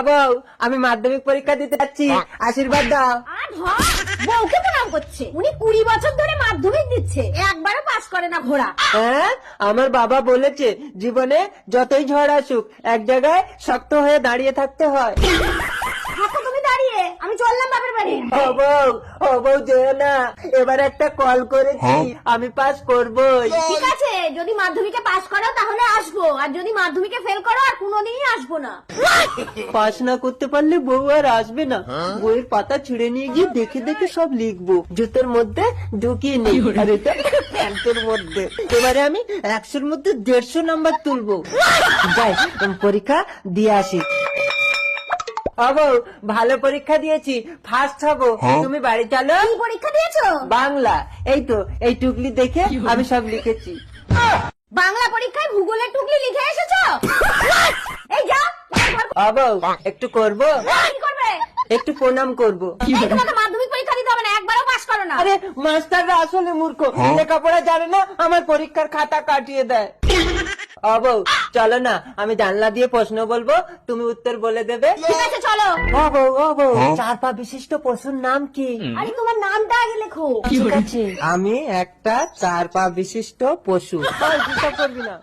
বউ, আমি মাধ্যমিক পরীক্ষা দিতে যাচ্ছি, আশীর্বাদ দাও। বউকে প্রণাম করছে, উনি 20 বছর ধরে মাধ্যমিক দিচ্ছে, একবারও পাস করে না ঘোড়া। হ্যাঁ, আমার বাবা বলেছে জীবনে যতই ঝড় আসুক এক জায়গায় শক্ত হয়ে দাঁড়িয়ে থাকতে হয়। থাকো তুমি দাঁড়িয়ে, আমি চললাম বাপের বাড়ি। ও বউ যেও না, এবার একটা কল করেছি, আমি পাস করবই। ঠিক আছে, যদি মাধ্যমিকে পাস করো তাহলে আসবো, আর যদি মাধ্যমিকে ফেল করো আর কোনোদিনই আসবো না। পাস না করতে পারলে বউ আর আসবে না। বইয়ের পাতা ছিঁড়ে নিয়ে গিয়ে দেখে দেখে সব লিখবো, জুতোর মধ্যে ঢুকিয়ে নেই, আর এটা প্যান্টের মধ্যে। এবারে আমি 100-র মধ্যে 150 নাম্বার তুলবো। যাই, পরীক্ষা দিয়ে আসি। বউ, ভালো পরীক্ষা দিয়েছি, ফার্স্ট হবো। তুমি বাড়ি চলো। কি পরীক্ষা দিয়েছো? বাংলা। এই তো, এই টুকলি দেখে আমি সব লিখেছি। বাংলা পরীক্ষায় ভূগোলের টুকলি লিখে এসেছো? এই যাও। বউ, একটু করবো, কি করবে? একটু প্রণাম করবো। তোমাকে মাধ্যমিক পরীক্ষা দিতে হবে না, একবারও পাস করো না। আরে মাস্টাররা আসলে মূর্খ, লেখাপড়া জানে না, আমার পরীক্ষার খাতা কাটিয়ে দেয়। বউ, চলো না, আমি জানলা দিয়ে প্রশ্ন বলবো, তুমি উত্তর বলে দেবে। ঠিক আছে চলো। ও বউ, 4 পা বিশিষ্ট পশুর নাম কি? আরে তোমার নামটা আগে লেখো। ঠিক আছে, আমি একটা 4 পা বিশিষ্ট পশু। চিন্তা করবি না।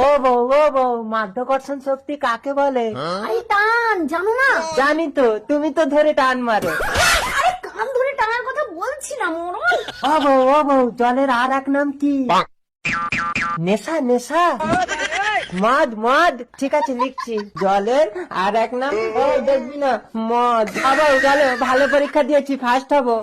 ও বউ, মাধ্যাকর্ষণ শক্তি কাকে বলে? আরে টান, জানো না? জানি তো, তুমি তো ধরে টান মারো। আরে কান ধরে টানার কথা বলছি না মরণ। ও বউ, জলের আর এক নাম কি? নেশা। মদ। ঠিক আছে, লিখছি। জলের আর এক নাম, দেখবি না, মদ। বউ, চলো, ভালো পরীক্ষা দিয়েছি, ফার্স্ট হবো।